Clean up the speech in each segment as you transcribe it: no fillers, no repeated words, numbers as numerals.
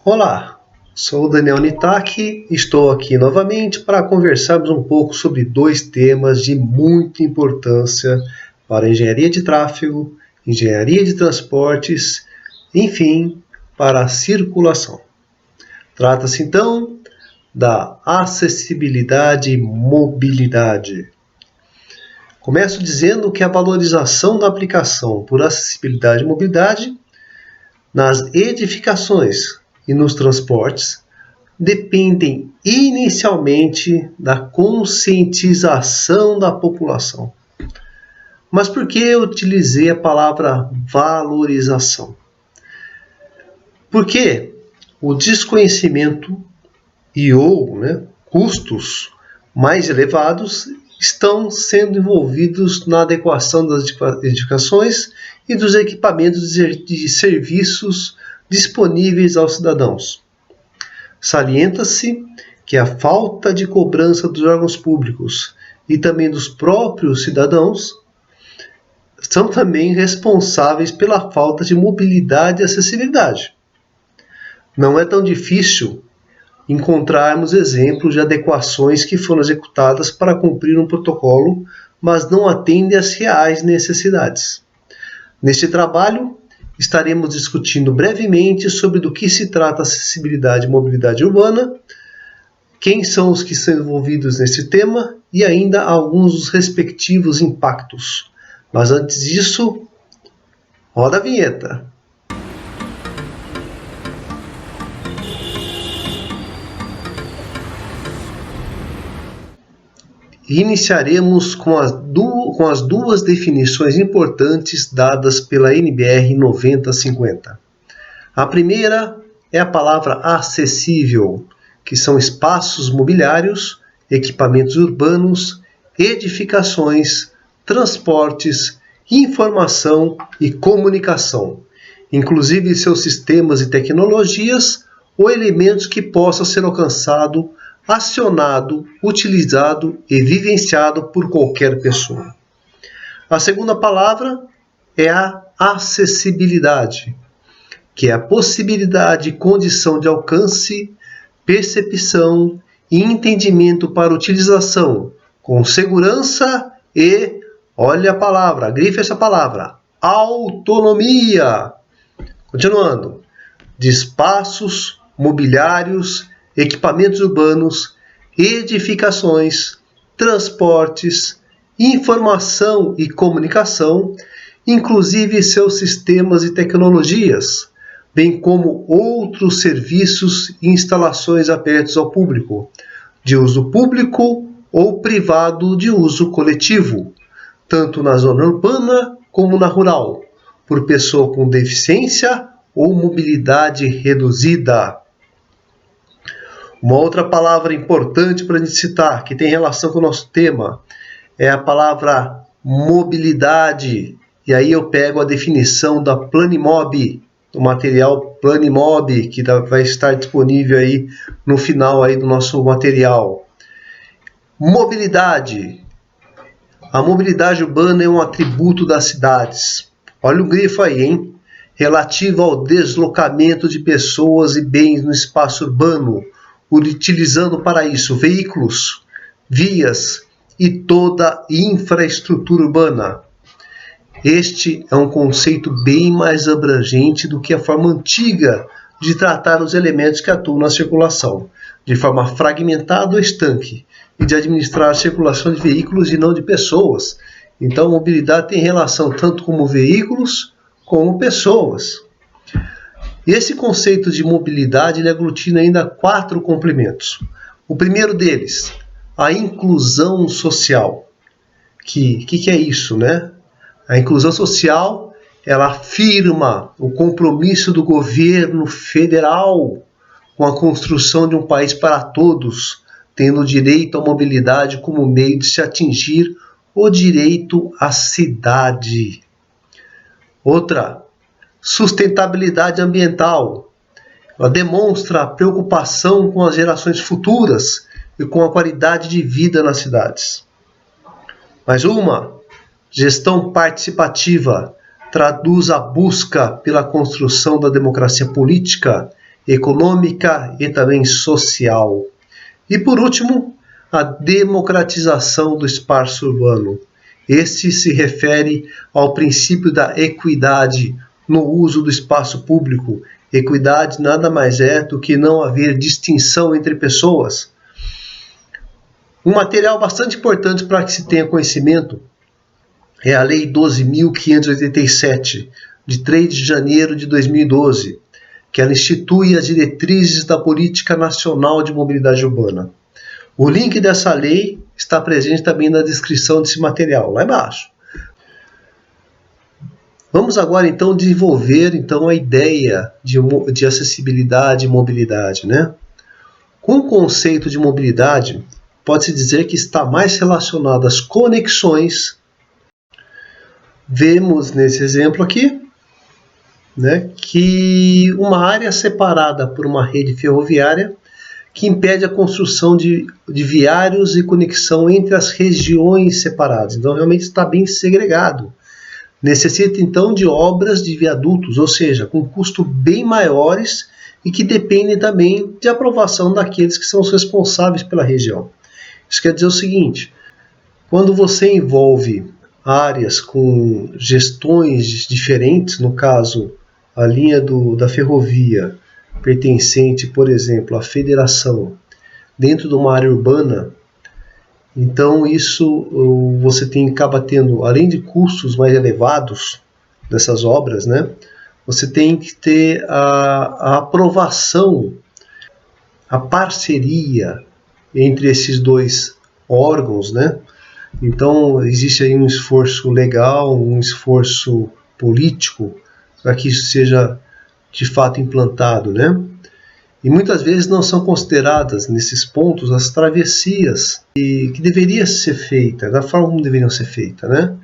Olá, sou o Daniel Nitaki e estou aqui novamente para conversarmos um pouco sobre dois temas de muita importância para a engenharia de tráfego, engenharia de transportes, enfim, para a circulação. Trata-se então da acessibilidade e mobilidade. Começo dizendo que a valorização da aplicação por acessibilidade e mobilidade nas edificações e nos transportes dependem inicialmente da conscientização da população. Mas por que eu utilizei a palavra valorização? Porque o desconhecimento ou custos mais elevados estão sendo envolvidos na adequação das edificações e dos equipamentos de serviços disponíveis aos cidadãos. Salienta-se que a falta de cobrança dos órgãos públicos e também dos próprios cidadãos são também responsáveis pela falta de mobilidade e acessibilidade. Não é tão difícil encontrarmos exemplos de adequações que foram executadas para cumprir um protocolo, mas não atendem às reais necessidades. Neste trabalho, estaremos discutindo brevemente sobre do que se trata acessibilidade e mobilidade urbana, quem são os que são envolvidos nesse tema e ainda alguns dos respectivos impactos. Mas antes disso, roda a vinheta. Iniciaremos com as duas definições importantes dadas pela NBR 9050. A primeira é a palavra acessível, que são espaços mobiliários, equipamentos urbanos, edificações, transportes, informação e comunicação, inclusive seus sistemas e tecnologias ou elementos que possam ser alcançados, acionado, utilizado e vivenciado por qualquer pessoa. A segunda palavra é a acessibilidade, que é a possibilidade e condição de alcance, percepção e entendimento para utilização com segurança e, olha a palavra, grife essa palavra, autonomia. Continuando, de espaços mobiliários, equipamentos urbanos, edificações, transportes, informação e comunicação, inclusive seus sistemas e tecnologias, bem como outros serviços e instalações abertos ao público, de uso público ou privado de uso coletivo, tanto na zona urbana como na rural, por pessoa com deficiência ou mobilidade reduzida. Uma outra palavra importante para a gente citar, que tem relação com o nosso tema, é a palavra mobilidade. E aí eu pego a definição da Planimob, do material Planimob, que vai estar disponível aí no final aí do nosso material. Mobilidade. A mobilidade urbana é um atributo das cidades. Olha o grifo aí, hein? Relativo ao deslocamento de pessoas e bens no espaço urbano, utilizando para isso veículos, vias e toda infraestrutura urbana. Este é um conceito bem mais abrangente do que a forma antiga de tratar os elementos que atuam na circulação, de forma fragmentada ou estanque, e de administrar a circulação de veículos e não de pessoas. Então, a mobilidade tem relação tanto com veículos como pessoas. E esse conceito de mobilidade ele aglutina ainda 4 complementos. O primeiro deles, a inclusão social. Que é isso, né? A inclusão social, ela afirma o compromisso do governo federal com a construção de um país para todos, tendo direito à mobilidade como meio de se atingir o direito à cidade. Outra, sustentabilidade ambiental. Ela demonstra a preocupação com as gerações futuras e com a qualidade de vida nas cidades. Mais uma, gestão participativa, traduz a busca pela construção da democracia política econômica e também social. E por último, a democratização do espaço urbano. Este se refere ao princípio da equidade no uso do espaço público. Equidade nada mais é do que não haver distinção entre pessoas. Um material bastante importante para que se tenha conhecimento é a Lei 12.587, de 3 de janeiro de 2012, que ela institui as diretrizes da Política Nacional de Mobilidade Urbana. O link dessa lei está presente também na descrição desse material, lá embaixo. Vamos agora então desenvolver a ideia de acessibilidade e mobilidade, né? Com o conceito de mobilidade, pode-se dizer que está mais relacionado às conexões. Vemos nesse exemplo aqui, né, que uma área separada por uma rede ferroviária que impede a construção de viários e conexão entre as regiões separadas. Então, realmente está bem segregado. Necessita, então, de obras de viadutos, ou seja, com custo bem maiores e que dependem também de aprovação daqueles que são os responsáveis pela região. Isso quer dizer o seguinte: quando você envolve áreas com gestões diferentes, no caso, a linha da ferrovia pertencente, por exemplo, à federação, dentro de uma área urbana, então isso você acaba tendo, além de custos mais elevados dessas obras, né, você tem que ter a aprovação, a parceria entre esses dois órgãos, né? Então existe aí um esforço legal, um esforço político para que isso seja de fato implantado, né? E muitas vezes não são consideradas nesses pontos as travessias que deveria ser feita, da forma como deveriam ser feitas, né?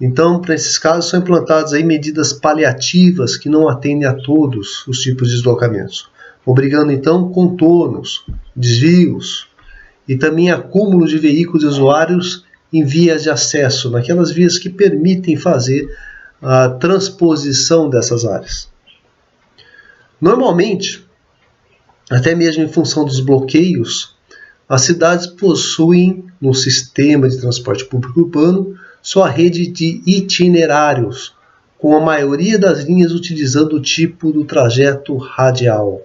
Então, para esses casos, são implantadas aí medidas paliativas que não atendem a todos os tipos de deslocamentos, obrigando então contornos, desvios e também acúmulo de veículos e usuários em vias de acesso, naquelas vias que permitem fazer a transposição dessas áreas. Normalmente, até mesmo em função dos bloqueios, as cidades possuem no sistema de transporte público urbano sua rede de itinerários, com a maioria das linhas utilizando o tipo do trajeto radial.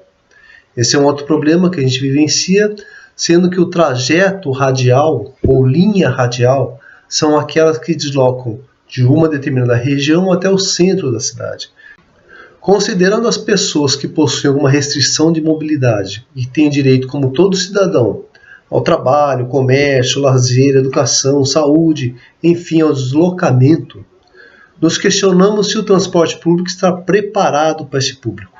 Esse é um outro problema que a gente vivencia, sendo que o trajeto radial ou linha radial são aquelas que deslocam de uma determinada região até o centro da cidade. Considerando as pessoas que possuem alguma restrição de mobilidade e têm direito, como todo cidadão, ao trabalho, comércio, lazer, educação, saúde, enfim, ao deslocamento, nos questionamos se o transporte público está preparado para esse público.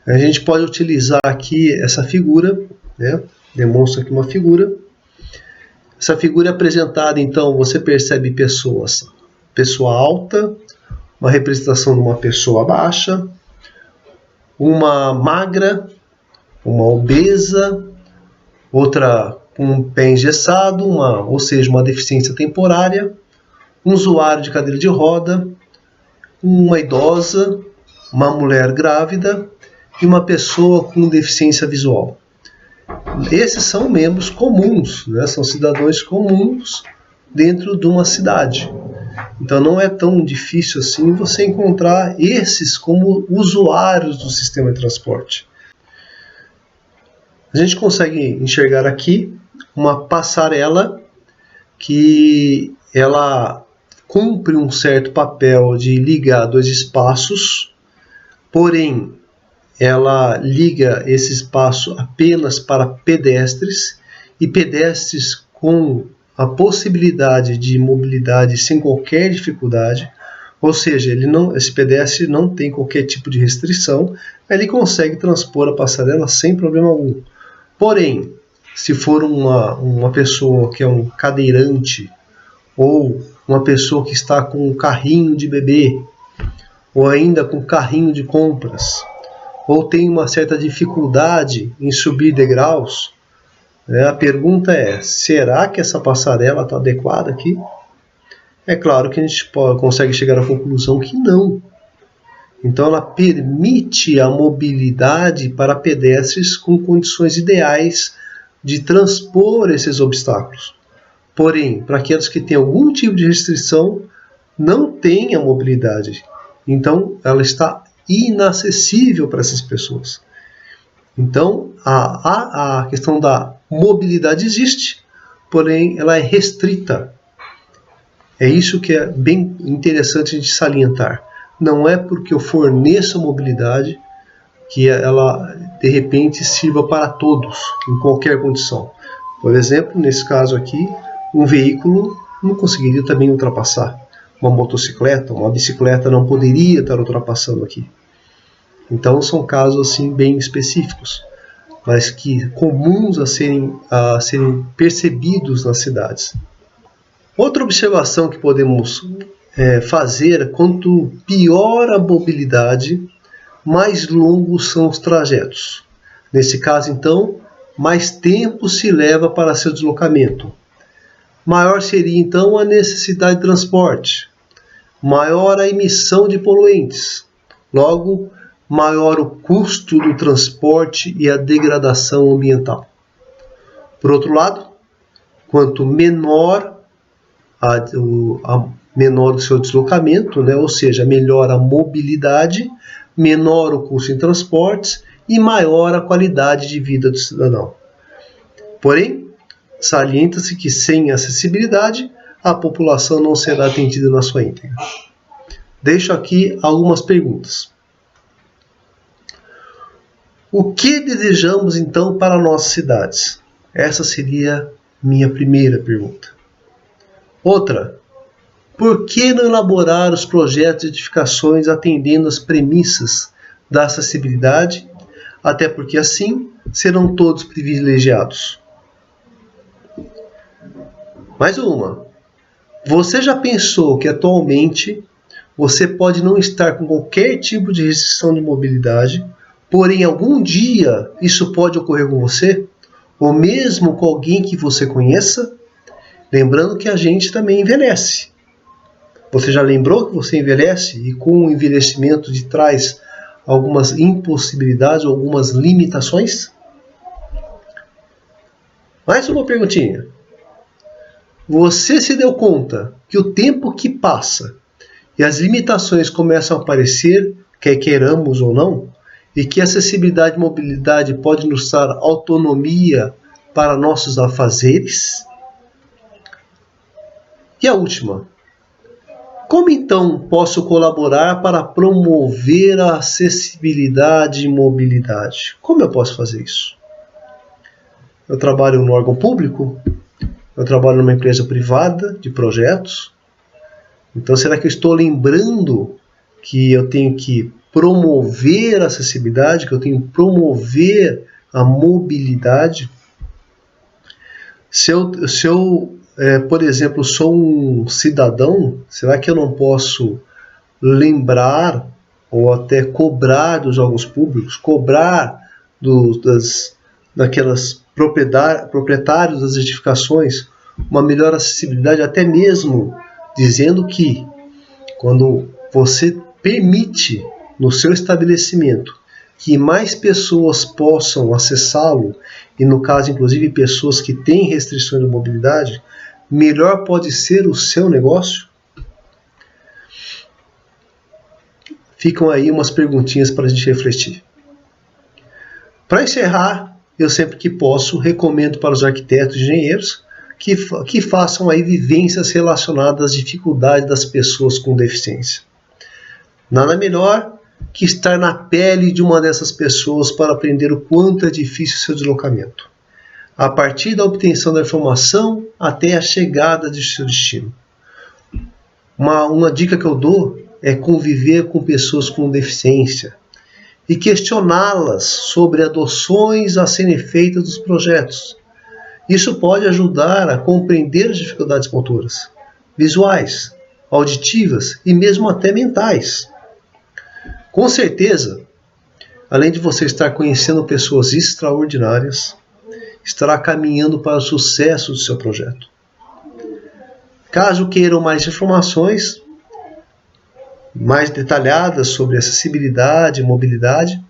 A gente pode utilizar aqui essa figura, né? Demonstra aqui uma figura. Essa figura é apresentada, então, você percebe pessoa alta, uma representação de uma pessoa baixa, uma magra, uma obesa, outra com um pé engessado, ou seja, uma deficiência temporária, um usuário de cadeira de roda, uma idosa, uma mulher grávida e uma pessoa com deficiência visual. Esses são membros comuns, né? São cidadãos comuns dentro de uma cidade. Então não é tão difícil assim você encontrar esses como usuários do sistema de transporte. A gente consegue enxergar aqui uma passarela que ela cumpre um certo papel de ligar dois espaços, porém ela liga esse espaço apenas para pedestres e pedestres com a possibilidade de mobilidade sem qualquer dificuldade, ou seja, esse pedestre não tem qualquer tipo de restrição, ele consegue transpor a passarela sem problema algum. Porém, se for uma pessoa que é um cadeirante ou uma pessoa que está com um carrinho de bebê ou ainda com carrinho de compras, ou tem uma certa dificuldade em subir degraus, a pergunta é: será que essa passarela está adequada aqui? É claro que a gente consegue chegar à conclusão que não. Então ela permite a mobilidade para pedestres com condições ideais de transpor esses obstáculos. Porém, para aqueles que têm algum tipo de restrição, não tem a mobilidade. Então ela está inacessível para essas pessoas. Então a questão da mobilidade existe, porém ela é restrita. É isso que é bem interessante de salientar. Não é porque eu forneço mobilidade que ela de repente sirva para todos, em qualquer condição. Por exemplo, nesse caso aqui, um veículo não conseguiria também ultrapassar. Uma motocicleta, uma bicicleta não poderia estar ultrapassando aqui. Então são casos assim bem específicos, mas que comuns a serem percebidos nas cidades. Outra observação que podemos fazer, quanto pior a mobilidade, mais longos são os trajetos. Nesse caso, então, mais tempo se leva para seu deslocamento. Maior seria, então, a necessidade de transporte. Maior a emissão de poluentes. Logo, maior o custo do transporte e a degradação ambiental. Por outro lado, quanto menor menor o seu deslocamento, né? Ou seja, melhor a mobilidade, menor o custo em transportes e maior a qualidade de vida do cidadão. Porém, salienta-se que sem acessibilidade, a população não será atendida na sua íntegra. Deixo aqui algumas perguntas. O que desejamos então para nossas cidades? Essa seria minha primeira pergunta. Outra, por que não elaborar os projetos de edificações atendendo às premissas da acessibilidade, até porque assim serão todos privilegiados? Mais uma, você já pensou que atualmente você pode não estar com qualquer tipo de restrição de mobilidade, porém algum dia isso pode ocorrer com você, ou mesmo com alguém que você conheça? Lembrando que a gente também envelhece. Você já lembrou que você envelhece e com o envelhecimento traz algumas impossibilidades, algumas limitações? Mais uma perguntinha. Você se deu conta que o tempo que passa e as limitações começam a aparecer, quer queiramos ou não, e que acessibilidade e mobilidade pode nos dar autonomia para nossos afazeres? E a última, como então posso colaborar para promover a acessibilidade e mobilidade? Como eu posso fazer isso? Eu trabalho no órgão público? Eu trabalho numa empresa privada de projetos? Então será que eu estou lembrando que eu tenho que promover a acessibilidade, que eu tenho que promover a mobilidade? Se eu por exemplo, sou um cidadão, será que eu não posso lembrar ou até cobrar dos órgãos públicos, cobrar daquelas proprietários das edificações uma melhor acessibilidade, até mesmo dizendo que quando você permite no seu estabelecimento que mais pessoas possam acessá-lo, e no caso inclusive pessoas que têm restrições de mobilidade, melhor pode ser o seu negócio? Ficam aí umas perguntinhas para a gente refletir. Para encerrar, eu sempre que posso recomendo para os arquitetos e engenheiros que façam aí vivências relacionadas às dificuldades das pessoas com deficiência. Nada melhor que estar na pele de uma dessas pessoas para aprender o quanto é difícil o seu deslocamento, a partir da obtenção da informação até a chegada de seu destino. Uma dica que eu dou é conviver com pessoas com deficiência e questioná-las sobre adoções a serem feitas dos projetos. Isso pode ajudar a compreender as dificuldades motoras, visuais, auditivas e mesmo até mentais. Com certeza, além de você estar conhecendo pessoas extraordinárias, estará caminhando para o sucesso do seu projeto. Caso queiram mais informações, mais detalhadas sobre acessibilidade e mobilidade,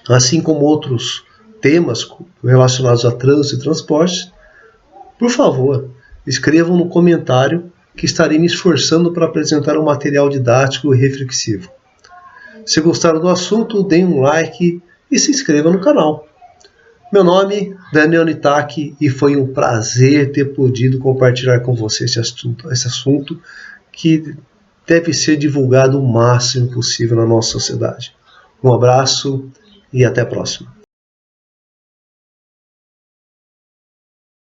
assim como outros temas relacionados a trânsito e transporte, por favor, escrevam no comentário que estarei me esforçando para apresentar um material didático e reflexivo. Se gostaram do assunto, deem um like e se inscreva no canal. Meu nome é Daniel Nitaki e foi um prazer ter podido compartilhar com você esse assunto que deve ser divulgado o máximo possível na nossa sociedade. Um abraço e até a próxima.